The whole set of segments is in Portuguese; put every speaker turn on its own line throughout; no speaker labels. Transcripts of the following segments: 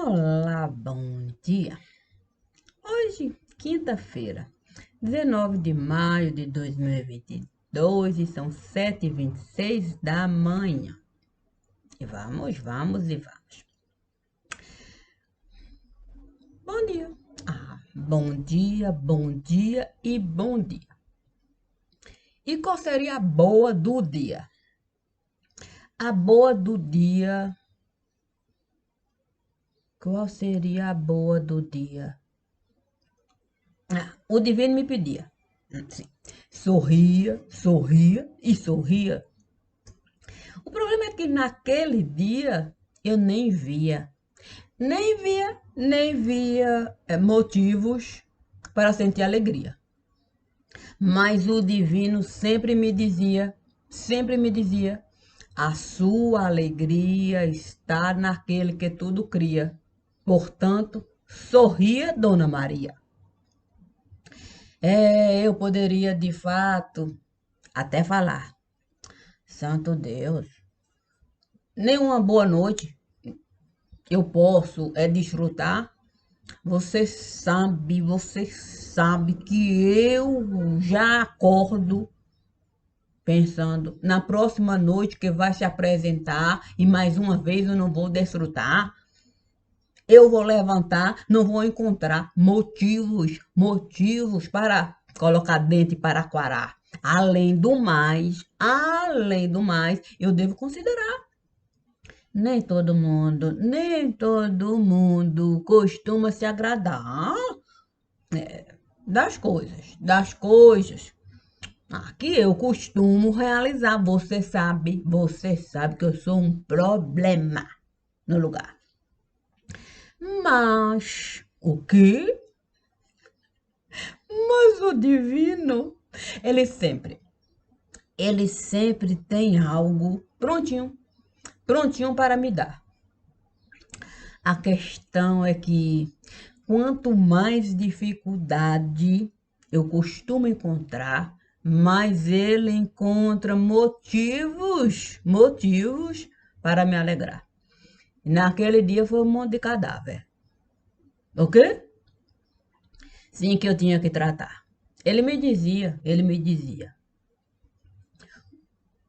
Olá, bom dia. Hoje, quinta-feira, 19 de maio de 2022 e são 7h26 da manhã. E vamos. Bom dia. Bom dia e bom dia. E qual seria a boa do dia? A boa do dia. Qual seria a boa do dia? O divino me pedia. Sim. Sorria e sorria. O problema é que naquele dia eu nem via motivos para sentir alegria. Mas o divino sempre me dizia, a sua alegria está naquele que tudo cria. Portanto, sorria, Dona Maria. Eu poderia de fato até falar, Santo Deus, nenhuma boa noite eu posso desfrutar. Você sabe que eu já acordo pensando na próxima noite que vai se apresentar e mais uma vez eu não vou desfrutar. Eu vou levantar, não vou encontrar motivos para colocar dente para quarar. Além do mais, eu devo considerar. Nem todo mundo costuma se agradar das coisas que eu costumo realizar. Você sabe que eu sou um problema no lugar. Mas o quê? Mas o divino, ele sempre, ele sempre tem algo prontinho para me dar. A questão é que quanto mais dificuldade eu costumo encontrar, mais ele encontra motivos para me alegrar. Naquele dia foi um monte de cadáver. Ok? Sim, que eu tinha que tratar. Ele me dizia,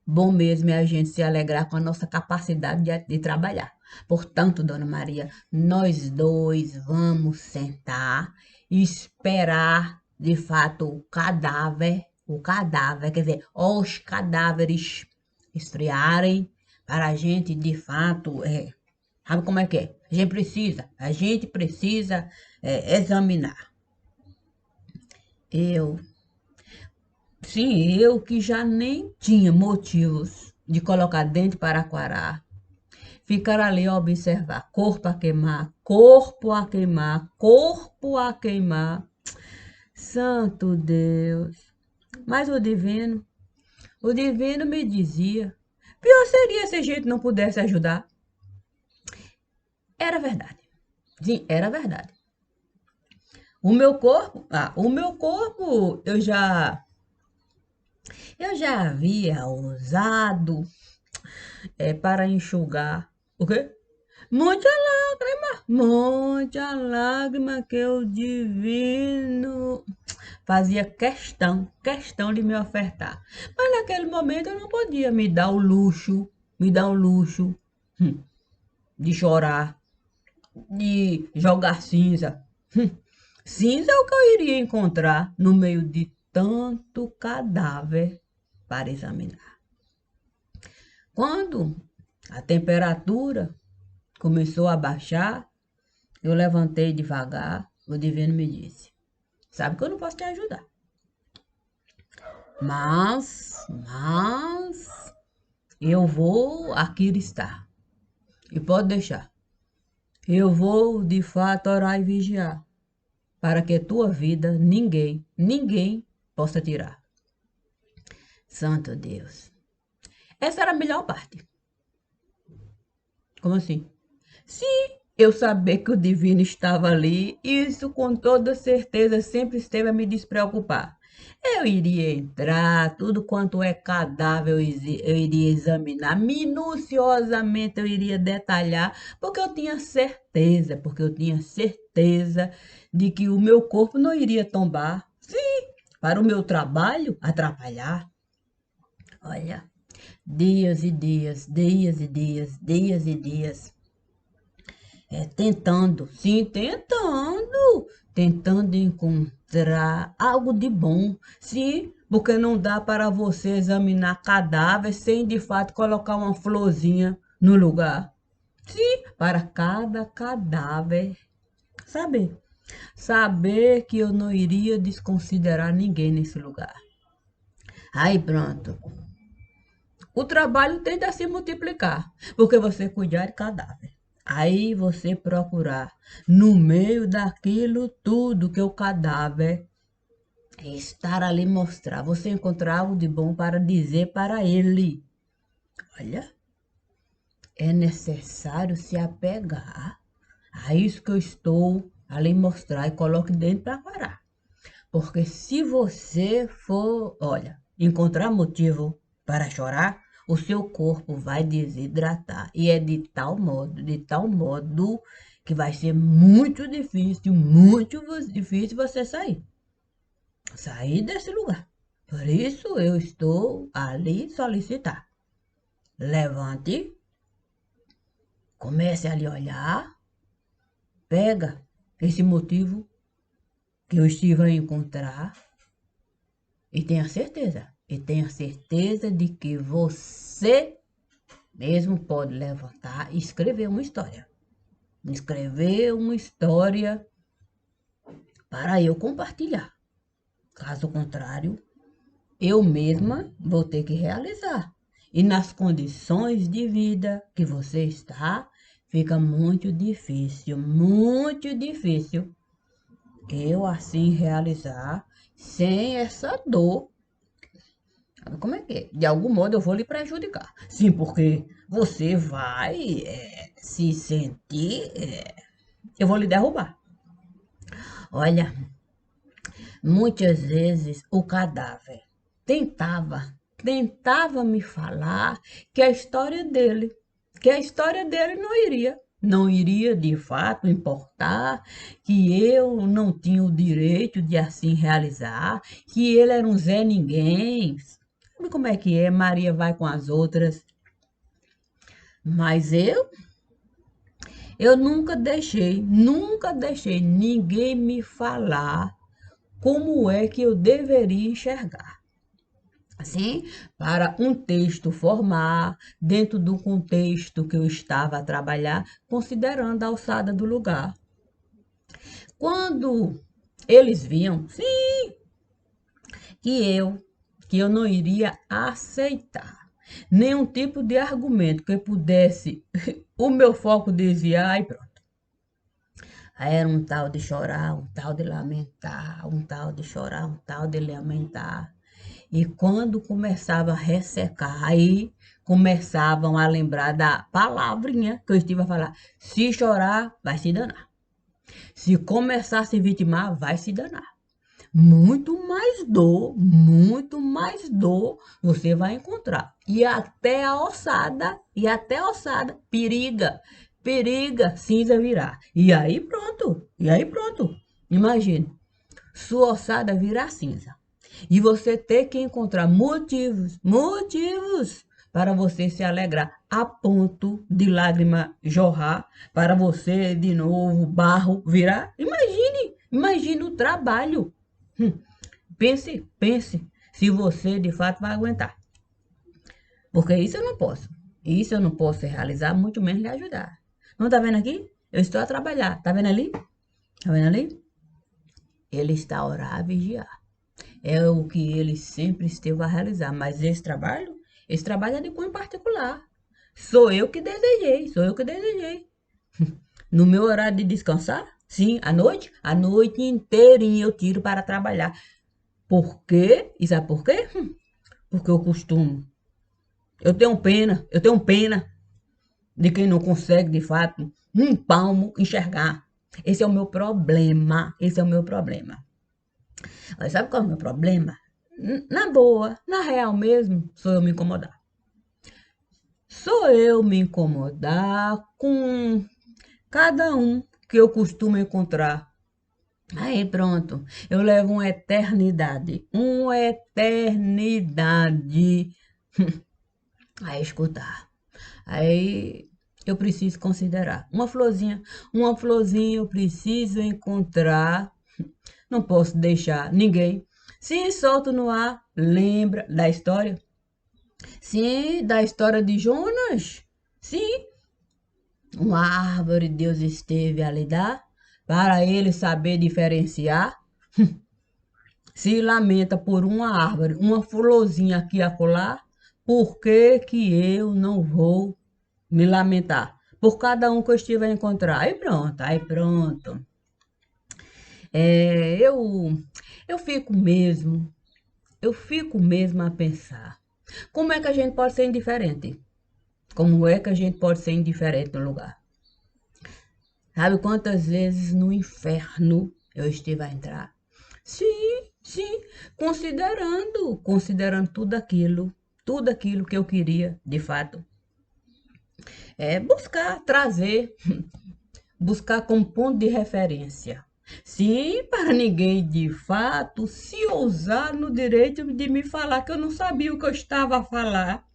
bom mesmo é a gente se alegrar com a nossa capacidade de trabalhar. Portanto, Dona Maria, nós dois vamos sentar e esperar, de fato, o cadáver, quer dizer, os cadáveres esfriarem para a gente, de fato, sabe como é que é? A gente precisa examinar. Eu eu que já nem tinha motivos de colocar dente para quarar, ficar ali a observar corpo a queimar. Santo Deus. Mas o divino me dizia, pior seria se a gente não pudesse ajudar. Era verdade. Sim, era verdade. O meu corpo eu já havia usado para enxugar. O quê? Muita lágrima que o divino fazia questão de me ofertar. Mas naquele momento eu não podia me dar o luxo de chorar, de jogar cinza. Cinza é o que eu iria encontrar no meio de tanto cadáver para examinar. Quando a temperatura começou a baixar, eu levantei devagar, o divino me disse, sabe que eu não posso te ajudar. Mas eu vou aqui estar. E pode deixar. Eu vou de fato orar e vigiar, para que tua vida ninguém possa tirar. Santo Deus. Essa era a melhor parte. Como assim? Se eu saber que o divino estava ali, isso com toda certeza sempre esteve a me despreocupar. Eu iria entrar, tudo quanto é cadáver eu iria examinar, minuciosamente eu iria detalhar, porque eu tinha certeza de que o meu corpo não iria tombar, sim, para o meu trabalho atrapalhar. Olha, dias e dias, dias e dias, dias e dias, tentando, sim, tentando encontrar algo de bom, sim, porque não dá para você examinar cadáver sem de fato colocar uma florzinha no lugar. Sim, para cada cadáver, saber, saber que eu não iria desconsiderar ninguém nesse lugar. Aí pronto. O trabalho tende a se multiplicar, porque você cuidar de cadáver. Aí você procurar no meio daquilo tudo que o cadáver estar ali mostrar. Você encontrar algo de bom para dizer para ele. Olha, é necessário se apegar a isso que eu estou ali mostrar e coloque dentro para parar. Porque se você for, olha, encontrar motivo para chorar, o seu corpo vai desidratar. E é de tal modo, que vai ser muito difícil você sair. Sair desse lugar. Por isso eu estou ali solicitar. Levante, comece a lhe olhar, pega esse motivo que eu estive a encontrar. E tenha certeza de que você mesmo pode levantar e escrever uma história. Escrever uma história para eu compartilhar. Caso contrário, eu mesma vou ter que realizar. E nas condições de vida que você está, fica muito difícil eu assim realizar sem essa dor. Como é que é? De algum modo eu vou lhe prejudicar. Sim, porque você vai se sentir. Eu vou lhe derrubar. Olha, muitas vezes o cadáver tentava me falar que a história dele não iria de fato importar, que eu não tinha o direito de assim realizar, que ele era um Zé Ninguém. Sabe como é que é? Maria vai com as outras. Mas eu nunca deixei ninguém me falar como é que eu deveria enxergar. Assim, para um texto formar, dentro do contexto que eu estava a trabalhar, considerando a alçada do lugar. Quando eles viam, sim, que eu não iria aceitar nenhum tipo de argumento que pudesse o meu foco desviar e pronto. Aí era um tal de chorar, um tal de lamentar, um tal de chorar, um tal de lamentar. E quando começava a ressecar, aí começavam a lembrar da palavrinha que eu estive a falar. Se chorar, vai se danar. Se começar a se vitimar, vai se danar. Muito mais dor você vai encontrar. E até a ossada, periga, cinza virar. E aí pronto. Imagine, sua ossada virar cinza. E você ter que encontrar motivos para você se alegrar, a ponto de lágrima jorrar, para você de novo, barro virar. Imagine o trabalho. Pense se você de fato vai aguentar. Porque isso eu não posso realizar, muito menos lhe ajudar. Não tá vendo aqui? Eu estou a trabalhar. Tá vendo ali? Tá vendo ali? Ele está a orar, a vigiar. É o que ele sempre esteve a realizar. Mas esse trabalho é de cunho particular. Sou eu que desejei. No meu horário de descansar, sim, à noite inteirinha eu tiro para trabalhar. Por quê? E sabe por quê? Porque eu costumo. Eu tenho pena de quem não consegue, de fato, um palmo enxergar. Esse é o meu problema. Mas sabe qual é o meu problema? Na boa, na real mesmo, sou eu me incomodar. Sou eu me incomodar com cada um que eu costumo encontrar. Aí pronto, eu levo uma eternidade a escutar. Aí eu preciso considerar. Uma florzinha eu preciso encontrar. Não posso deixar ninguém. Se solto no ar, lembra da história? Sim, da história de Jonas. Sim, uma árvore Deus esteve a lhe dar para ele saber diferenciar. Se lamenta por uma árvore, uma florzinha aqui e acolá, por que que eu não vou me lamentar? Por cada um que eu estiver a encontrar. Aí pronto, aí pronto. É, eu eu fico mesmo a pensar. Como é que a gente pode ser indiferente? Como é que a gente pode ser indiferente no lugar? Sabe quantas vezes no inferno eu estive a entrar? Sim, sim, considerando tudo aquilo que eu queria, de fato. É buscar, trazer, buscar como ponto de referência. Sim, para ninguém de fato se ousar no direito de me falar que eu não sabia o que eu estava a falar.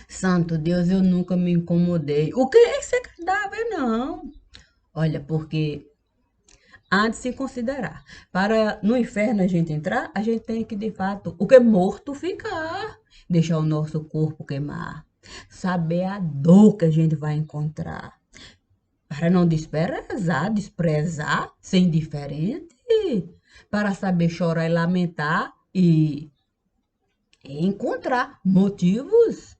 Santo Deus, eu nunca me incomodei. O que é ser cadáver? Não. Olha, porque há de se considerar. Para no inferno a gente entrar, a gente tem que, de fato, o que é morto ficar, deixar o nosso corpo queimar, saber a dor que a gente vai encontrar, para não desprezar, ser indiferente, para saber chorar e lamentar e encontrar motivos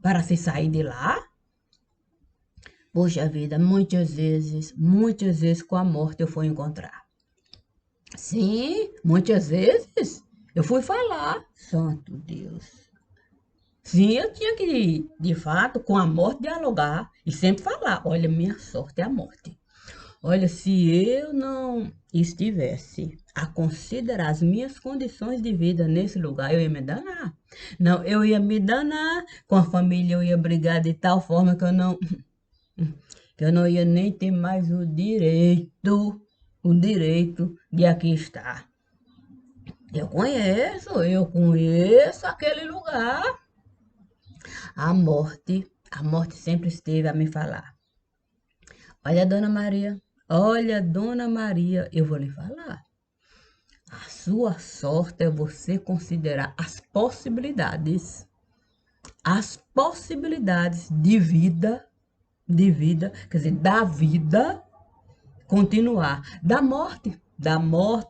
para se sair de lá. Poxa vida, muitas vezes com a morte eu fui encontrar. Sim, muitas vezes eu fui falar, santo Deus. Sim, eu tinha que, de fato, com a morte dialogar e sempre falar, olha, minha sorte é a morte. Olha, se eu não estivesse a considerar as minhas condições de vida nesse lugar, eu ia me danar. Não, eu ia me danar, com a família eu ia brigar de tal forma que eu não ia nem ter mais o direito de aqui estar. Eu conheço aquele lugar. A morte sempre esteve a me falar. Olha, Dona Maria, eu vou lhe falar. A sua sorte é você considerar as possibilidades de vida, quer dizer, da vida continuar, da morte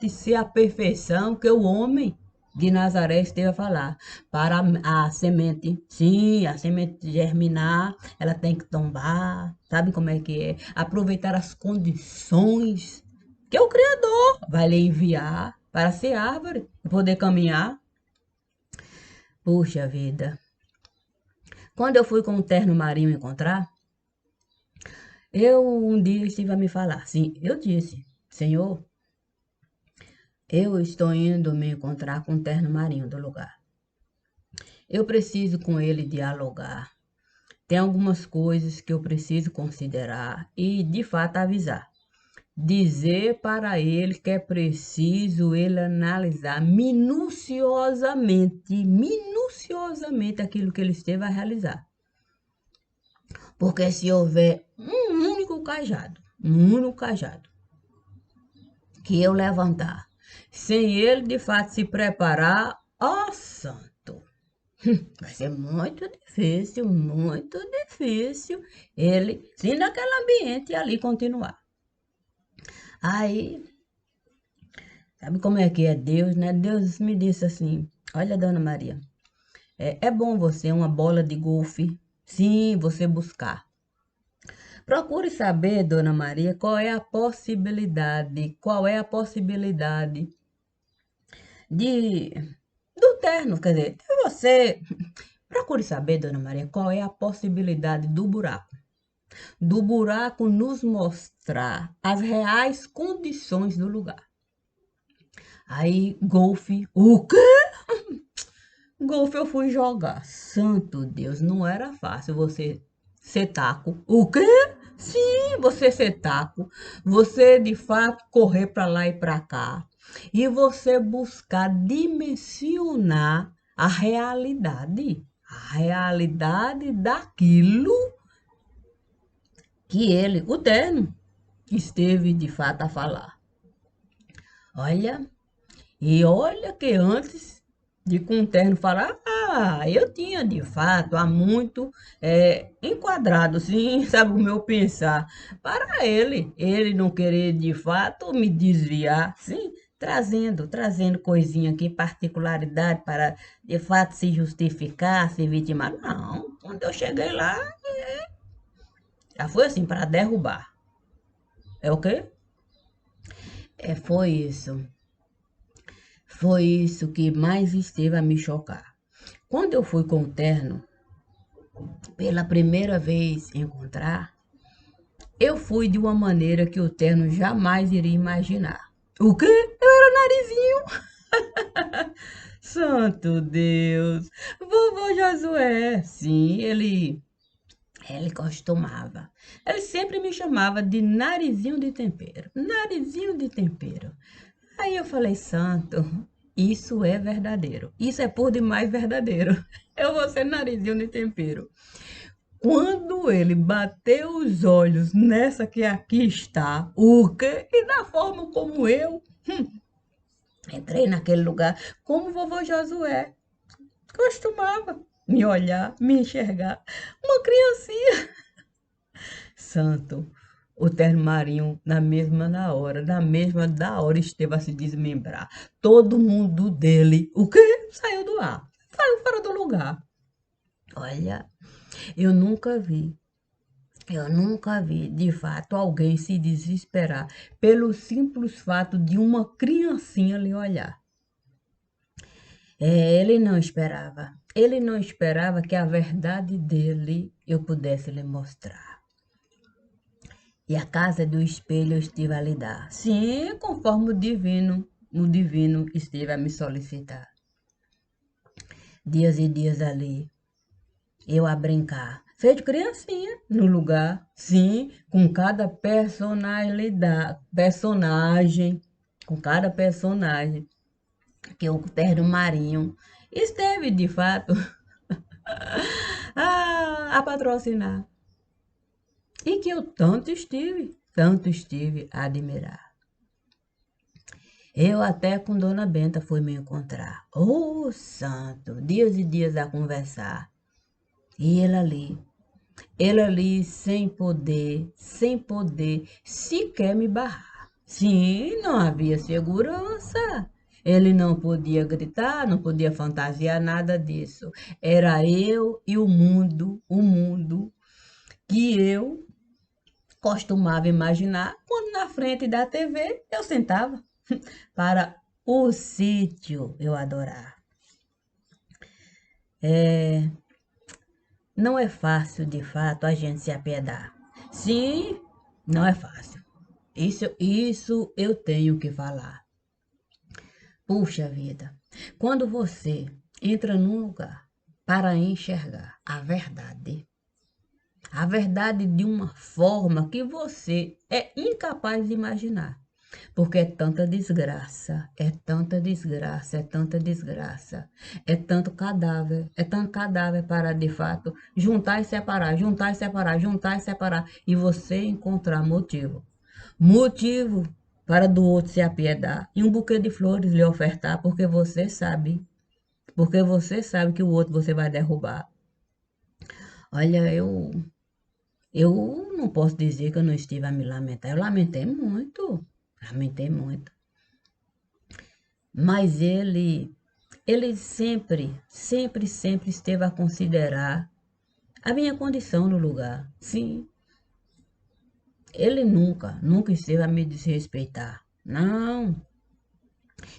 ser a perfeição que o homem de Nazaré esteve a falar. Para a semente, sim, a semente germinar, ela tem que tombar, sabe como é que é? Aproveitar as condições que o Criador vai lhe enviar para ser árvore e poder caminhar. Puxa vida. Quando eu fui com o terno marinho encontrar, eu um dia estive a me falar, sim, eu disse, Senhor, eu estou indo me encontrar com o terno marinho do lugar. Eu preciso com ele dialogar. Tem algumas coisas que eu preciso considerar e, de fato, avisar. Dizer para ele que é preciso ele analisar minuciosamente aquilo que ele esteve a realizar. Porque se houver um único cajado, que eu levantar, sem ele de fato se preparar, ó santo, vai ser muito difícil ele, sim, naquele ambiente ali continuar. Aí, sabe como é que é Deus, né? Deus me disse assim, olha, Dona Maria, é bom você uma bola de golfe, sim, você buscar. Procure saber, Dona Maria, qual é a possibilidade de do terno, quer dizer, você procure saber, Dona Maria, qual é a possibilidade do buraco nos mostrar as reais condições do lugar. Aí, golfe. O quê? Golfe eu fui jogar. Santo Deus, não era fácil você ser taco. O quê? Sim, você ser taco. Você, de fato, correr para lá e para cá. E você buscar dimensionar a realidade. A realidade daquilo que ele, o terno, esteve de fato a falar. Olha, e olha que antes de com o terno falar, eu tinha de fato há muito enquadrado, sim, sabe o meu pensar, para ele não querer de fato me desviar, sim, trazendo coisinha aqui, particularidade para de fato se justificar, se vitimar. Não, quando eu cheguei lá, já foi assim, para derrubar. É o quê? Foi isso. Foi isso que mais esteve a me chocar. Quando eu fui com o terno, pela primeira vez encontrar, eu fui de uma maneira que o terno jamais iria imaginar. O quê? Eu era narizinho. Santo Deus. Vovô Josué. Sim, ele costumava. Ele sempre me chamava de narizinho de tempero. Narizinho de tempero. Aí eu falei, santo, isso é verdadeiro. Isso é por demais verdadeiro. Eu vou ser narizinho de tempero. Quando ele bateu os olhos nessa que aqui está, o quê? E da forma como eu entrei naquele lugar, como vovô Josué costumava me olhar, me enxergar. Uma criancinha. Santo, o terno marinho, na mesma da hora, esteve a se desmembrar. Todo mundo dele, o quê? Saiu do ar, saiu fora do lugar. Olha, eu nunca vi, eu nunca vi, de fato, alguém se desesperar pelo simples fato de uma criancinha lhe olhar. Ele não esperava que a verdade dele eu pudesse lhe mostrar. E a casa do espelho eu estive a lhe dar. Sim, conforme o divino esteve a me solicitar. Dias e dias ali, eu a brincar. Feito criancinha, no lugar, sim, com cada com cada personagem, que o terno marinho esteve, de fato, a patrocinar. E que eu tanto estive a admirar. Eu até com Dona Benta fui me encontrar. Oh, santo, dias e dias a conversar. E ele ali sem poder sequer me barrar. Sim, não havia segurança. Ele não podia gritar, não podia fantasiar nada disso. Era eu e o mundo que eu costumava imaginar quando na frente da TV eu sentava para o sítio eu adorar. Não é fácil, de fato, a gente se apiedar. Sim, não é fácil. Isso eu tenho que falar. Puxa vida, quando você entra num lugar para enxergar a verdade de uma forma que você é incapaz de imaginar. Porque é tanta desgraça, é tanta desgraça, é tanta desgraça, é tanto cadáver para de fato juntar e separar, juntar e separar, juntar e separar, e você encontrar motivo para do outro se apiedar e um buquê de flores lhe ofertar, porque você sabe que o outro você vai derrubar. Olha, eu não posso dizer que eu não estive a me lamentar, eu lamentei muito. Mas ele sempre esteve a considerar a minha condição no lugar. Sim, ele nunca esteve a me desrespeitar. Não,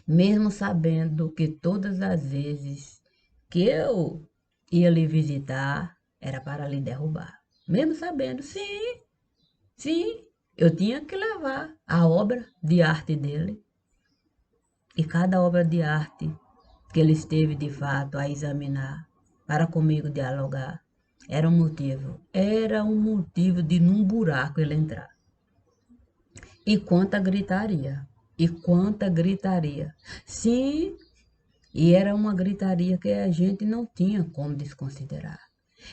mesmo sabendo que todas as vezes que eu ia lhe visitar, era para lhe derrubar. Mesmo sabendo, sim, eu tinha que levar a obra de arte dele. E cada obra de arte que ele esteve de fato a examinar, para comigo dialogar, era um motivo de num buraco ele entrar. E quanta gritaria, e quanta gritaria. Sim, e era uma gritaria que a gente não tinha como desconsiderar.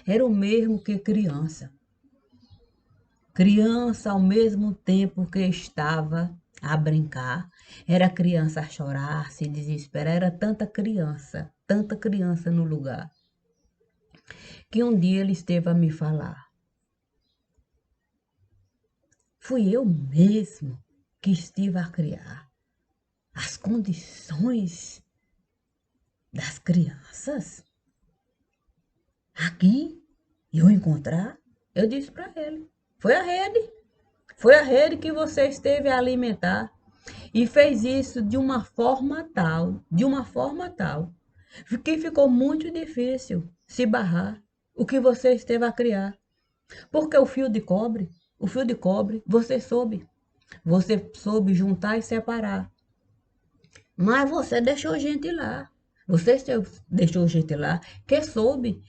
Era o mesmo que criança. Criança, ao mesmo tempo que estava a brincar, era criança a chorar, se desesperar, era tanta criança no lugar, que um dia ele esteve a me falar. Fui eu mesmo que estive a criar as condições das crianças aqui e eu encontrar. Eu disse para ele, foi a rede que você esteve a alimentar. E fez isso de uma forma tal, que ficou muito difícil se barrar o que você esteve a criar. Porque o fio de cobre, você soube juntar e separar. Mas você deixou gente lá. Você deixou gente lá que soube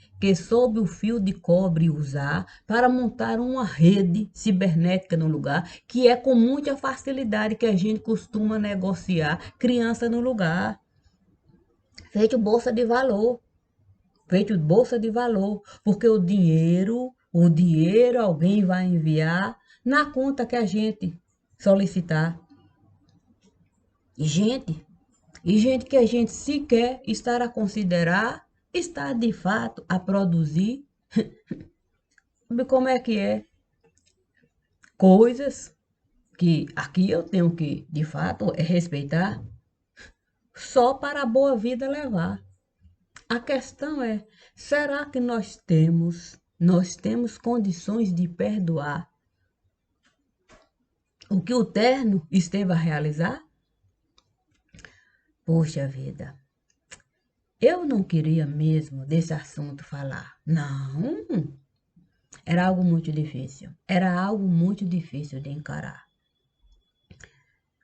o fio de cobre usar para montar uma rede cibernética no lugar, que é com muita facilidade que a gente costuma negociar criança no lugar. Feito bolsa de valor, feito bolsa de valor, porque o dinheiro alguém vai enviar na conta que a gente solicitar. E gente que a gente sequer está a considerar, está de fato a produzir. Sabe como é que é? Coisas que aqui eu tenho que, de fato, respeitar, só para a boa vida levar. A questão é, será que nós temos condições de perdoar o que o terno esteve a realizar? Poxa vida, eu não queria mesmo desse assunto falar. Não, era algo muito difícil. Era algo muito difícil de encarar.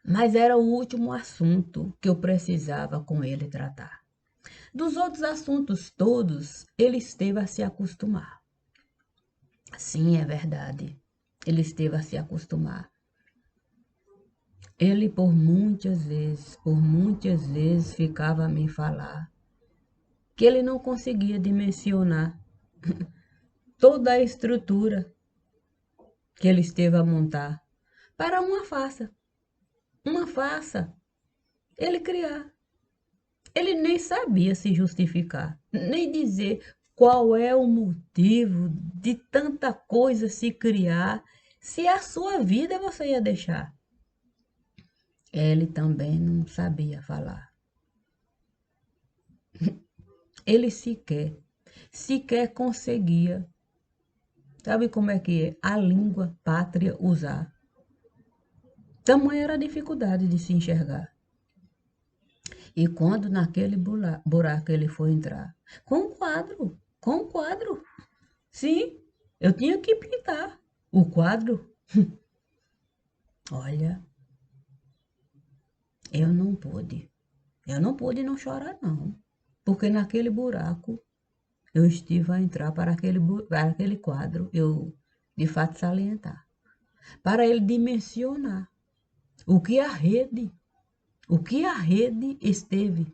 Mas era o último assunto que eu precisava com ele tratar. Dos outros assuntos todos, ele esteve a se acostumar. Sim, é verdade. Ele esteve a se acostumar. Ele por muitas vezes ficava a me falar que ele não conseguia dimensionar toda a estrutura que ele esteve a montar para uma farsa, ele criar. Ele nem sabia se justificar, nem dizer qual é o motivo de tanta coisa se criar, se a sua vida você ia deixar. Ele também não sabia falar. Ele sequer conseguia. Sabe como é que é? A língua pátria usar. Tamanha era a dificuldade de se enxergar. E quando naquele buraco ele foi entrar, com um quadro, sim, eu tinha que pintar o quadro. Olha, eu não pude não chorar não, porque naquele buraco eu estive a entrar para aquele quadro, eu de fato salientar, para ele dimensionar o que a rede, o que a rede esteve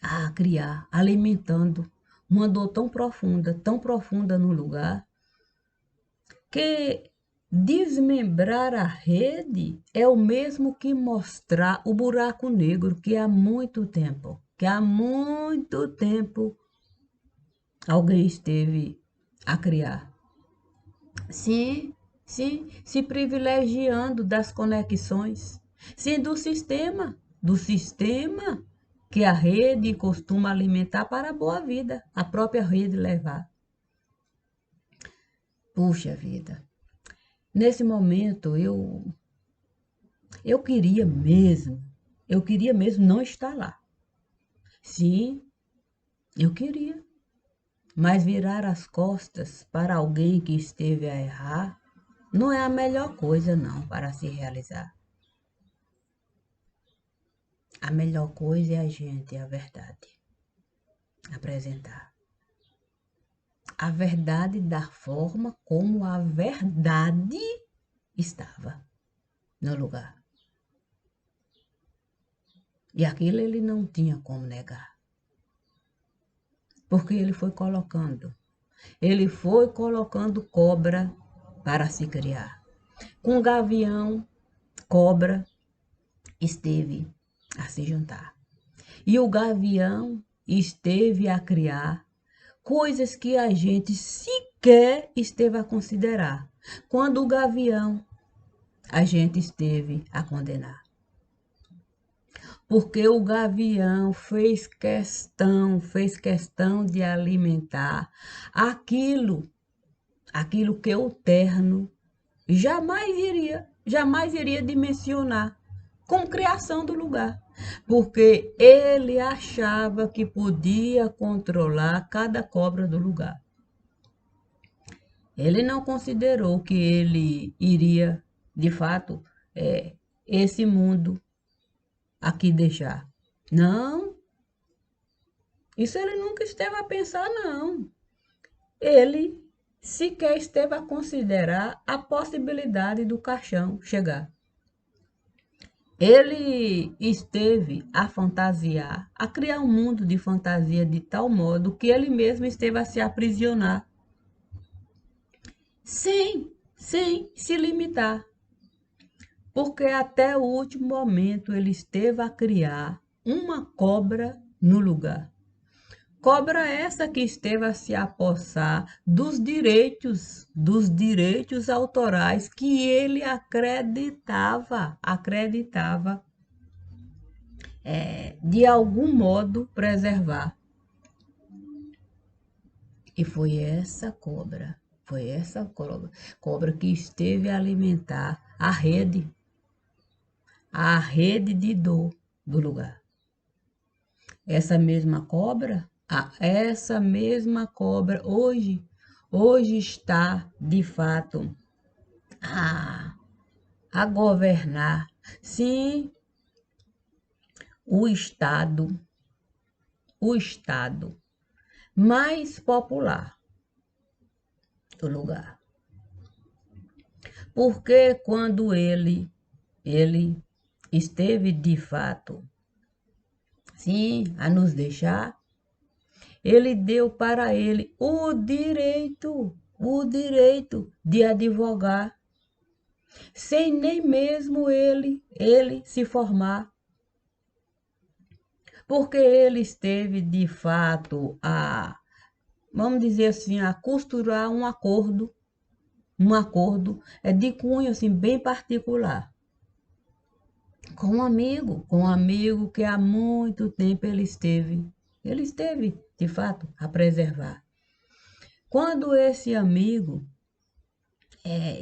a criar, alimentando uma dor tão profunda no lugar, que desmembrar a rede é o mesmo que mostrar o buraco negro que há muito tempo alguém esteve a criar. Sim, sim, se privilegiando das conexões, sim, do sistema que a rede costuma alimentar para a boa vida, a própria rede levar. Puxa vida, nesse momento eu queria mesmo não estar lá. Sim, eu queria, mas virar as costas para alguém que esteve a errar não é a melhor coisa não para se realizar. A melhor coisa é a gente, a verdade, apresentar. A verdade da forma como a verdade estava no lugar. E aquilo ele não tinha como negar. Porque ele foi colocando cobra para se criar. Com gavião, cobra esteve a se juntar. E o gavião esteve a criar coisas que a gente sequer esteve a considerar. Quando o gavião, a gente esteve a condenar. Porque o gavião fez questão de alimentar aquilo que o terno jamais iria dimensionar com criação do lugar. Porque ele achava que podia controlar cada cobra do lugar. Ele não considerou que ele iria, de fato, esse mundo aqui deixar. Não, isso ele nunca esteve a pensar, não. Ele sequer esteve a considerar a possibilidade do caixão chegar. Ele esteve a fantasiar, a criar um mundo de fantasia de tal modo que ele mesmo esteve a se aprisionar, sem se limitar. Porque até o último momento ele esteve a criar uma cobra no lugar. Cobra essa que esteve a se apossar dos direitos autorais que ele acreditava de algum modo preservar. E foi essa cobra que esteve a alimentar a rede de dor do lugar. Essa mesma cobra hoje está, de fato, a governar, sim, o estado mais popular do lugar. Porque quando ele esteve, de fato, sim, a nos deixar, ele deu para ele o direito de advogar, sem nem mesmo ele se formar. Porque ele esteve, de fato, vamos dizer assim, a costurar um acordo de cunho assim, bem particular, com um amigo que há muito tempo ele esteve, de fato, a preservar. Quando esse amigo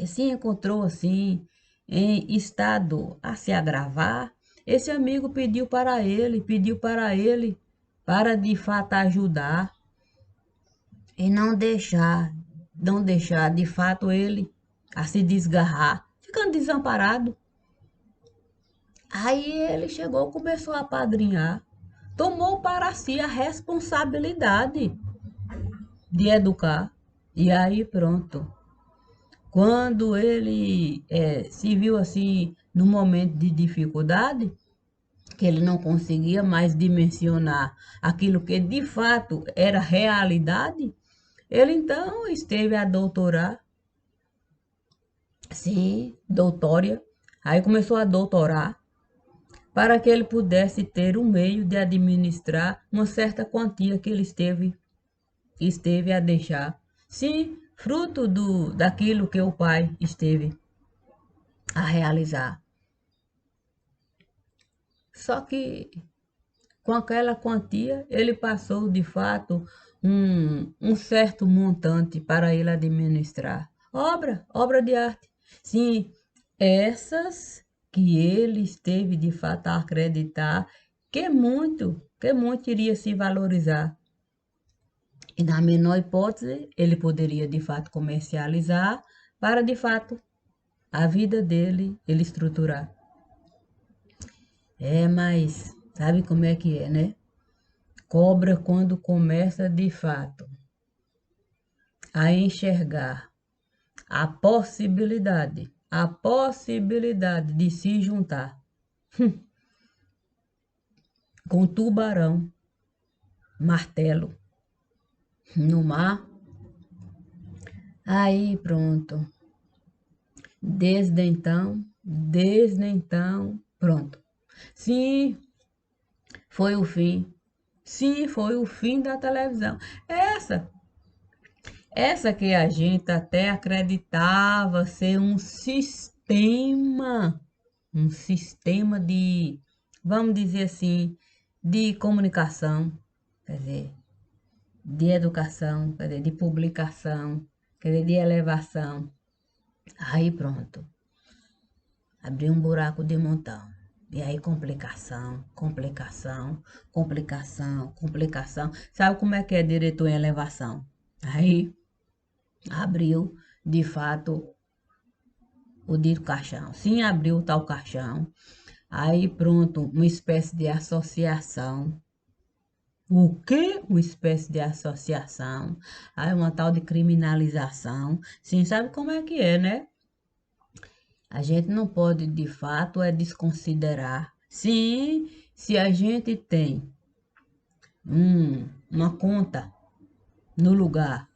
se encontrou assim, em estado a se agravar, esse amigo pediu para ele, para de fato ajudar e não deixar de fato ele a se desgarrar, ficando desamparado. Aí ele chegou, começou a apadrinhar, tomou para si a responsabilidade de educar. E aí pronto. Quando ele se viu assim, num momento de dificuldade, que ele não conseguia mais dimensionar aquilo que de fato era realidade, ele então esteve a doutorar, sim, doutória, aí começou a doutorar, para que ele pudesse ter um meio de administrar uma certa quantia que ele esteve a deixar. Sim, fruto daquilo que o pai esteve a realizar. Só que com aquela quantia ele passou de fato um certo montante para ele administrar. Obra de arte. Sim, essas que ele esteve de fato a acreditar que muito iria se valorizar. E na menor hipótese, ele poderia de fato comercializar para de fato a vida dele ele estruturar. Mas Sabe como é que é, né? Cobra quando começa de fato a enxergar a possibilidade de se juntar com tubarão, martelo no mar, aí pronto. Desde então, pronto. Sim, foi o fim. Sim, foi o fim da televisão. Essa, essa que a gente até acreditava ser um sistema de, vamos dizer assim, de comunicação, quer dizer, de educação, quer dizer, de publicação, quer dizer, de elevação. Aí pronto, abriu um buraco de montão. E aí complicação, complicação, complicação, complicação. Sabe como é que é diretor em elevação? Aí abriu, de fato, o dito caixão. Sim, abriu o tal caixão. Aí pronto, uma espécie de associação. O quê? Uma espécie de associação. Aí uma tal de criminalização. Sim, sabe como é que é, né? A gente não pode, de fato, desconsiderar. Sim, se a gente tem uma conta no lugar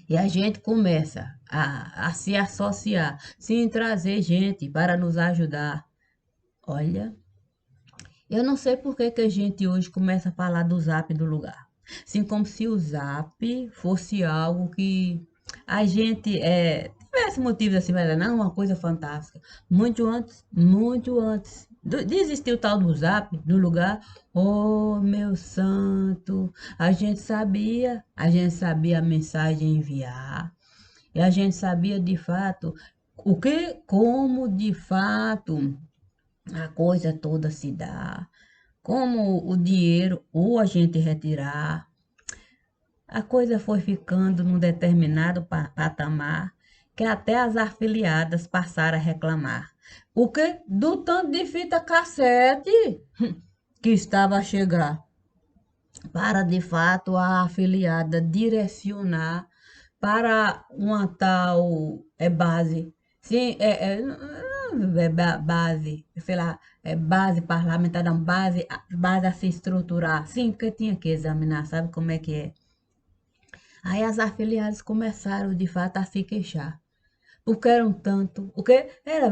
e a gente começa a se associar, sim, trazer gente para nos ajudar. Olha, eu não sei por que que a gente hoje começa a falar do Zap do lugar. Assim como se o Zap fosse algo que a gente tivesse motivos assim, mas não, uma coisa fantástica. Muito antes de existir o tal do Zap do lugar. Oh, meu santo, a gente sabia a mensagem enviar. E a gente sabia de fato como de fato a coisa toda se dá, como o dinheiro ou a gente retirar, a coisa foi ficando num determinado patamar que até as afiliadas passaram a reclamar. O que? Do tanto de fita cassete que estava a chegar, para de fato a afiliada direcionar para uma tal base. Sim, base, sei lá, base parlamentar, não, base a se estruturar. Sim, porque tinha que examinar, sabe como é que é? Aí as afiliadas começaram, de fato, a se queixar. Porque era um tanto, o que era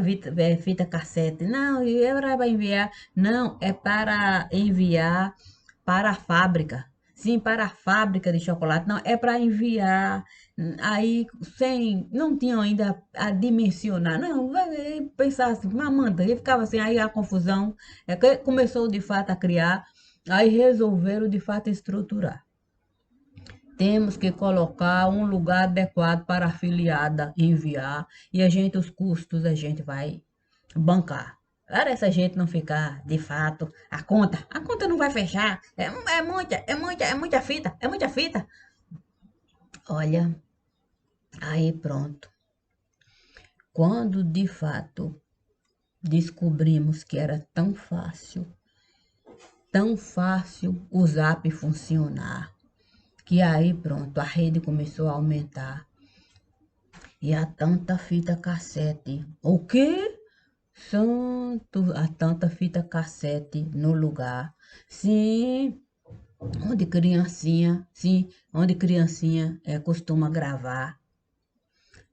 fita cassete. Não, e era para enviar. Não, é para enviar para a fábrica. Sim, para a fábrica de chocolate. Não, é para enviar. Aí, não tinham ainda a dimensionar. Não, vai pensar assim, mamanda. E ficava assim, aí a confusão. É que começou de fato a criar. Aí resolveram de fato estruturar. Temos que colocar um lugar adequado para a afiliada enviar e os custos a gente vai bancar. Para essa gente não ficar, de fato, a conta não vai fechar. É muita fita. Olha, aí pronto. Quando de fato descobrimos que era tão fácil o Zap funcionar, que aí pronto, a rede começou a aumentar. E a tanta fita cassete. O quê? Santo, a tanta fita cassete no lugar. Sim, onde criancinha costuma gravar.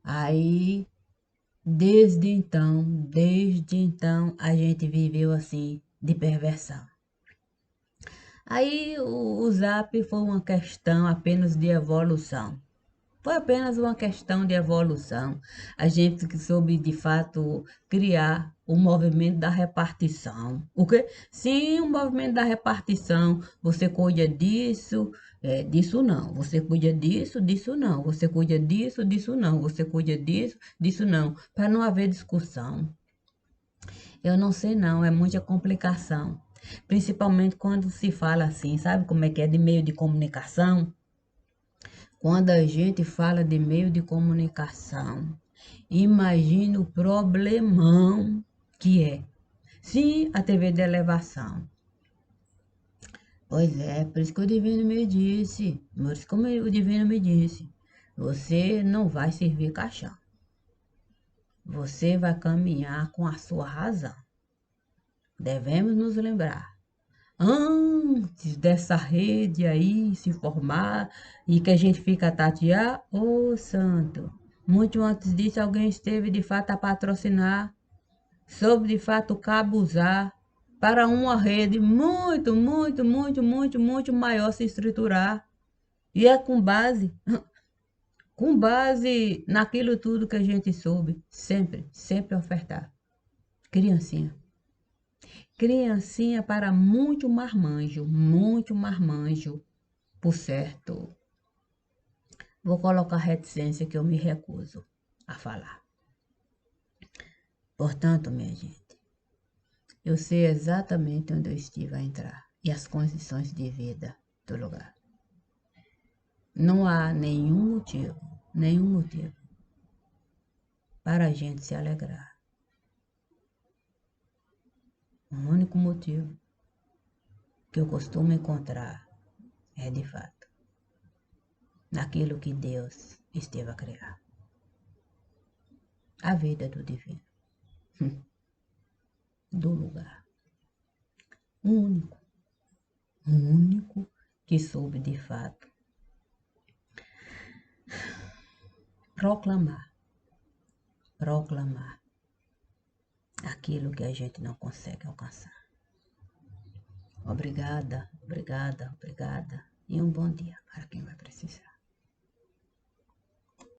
Aí, desde então, a gente viveu assim, de perversão. Aí, o Zap foi uma questão apenas de evolução. Foi apenas uma questão de evolução. A gente que soube, de fato, criar o movimento da repartição. O quê? Sim, o movimento da repartição. Você cuida disso, disso não. Você cuida disso, disso não. Você cuida disso, disso não. Você cuida disso, disso não. Para não haver discussão. Eu não sei não, é muita complicação. Principalmente quando se fala assim, sabe como é que é de meio de comunicação? Quando a gente fala de meio de comunicação, imagina o problemão que é. Sim, a TV de elevação. Pois é, por isso que o divino me disse, por isso que o divino me disse, você não vai servir caixão, você vai caminhar com a sua razão. Devemos nos lembrar, antes dessa rede aí se formar e que a gente fica a tatear, ô santo, muito antes disso alguém esteve de fato a patrocinar, soube de fato cabuzar para uma rede muito, muito, muito, muito, muito maior se estruturar. E é com base naquilo tudo que a gente soube, sempre, sempre ofertar. Criancinha. Criancinha para muito marmanjo, por certo. Vou colocar reticência que eu me recuso a falar. Portanto, minha gente, eu sei exatamente onde eu estive a entrar e as condições de vida do lugar. Não há nenhum motivo para a gente se alegrar. O único motivo que eu costumo encontrar é de fato naquilo que Deus esteve a criar. A vida do divino, do lugar. O único que soube de fato proclamar aquilo que a gente não consegue alcançar. Obrigada, obrigada, obrigada e um bom dia para quem vai precisar.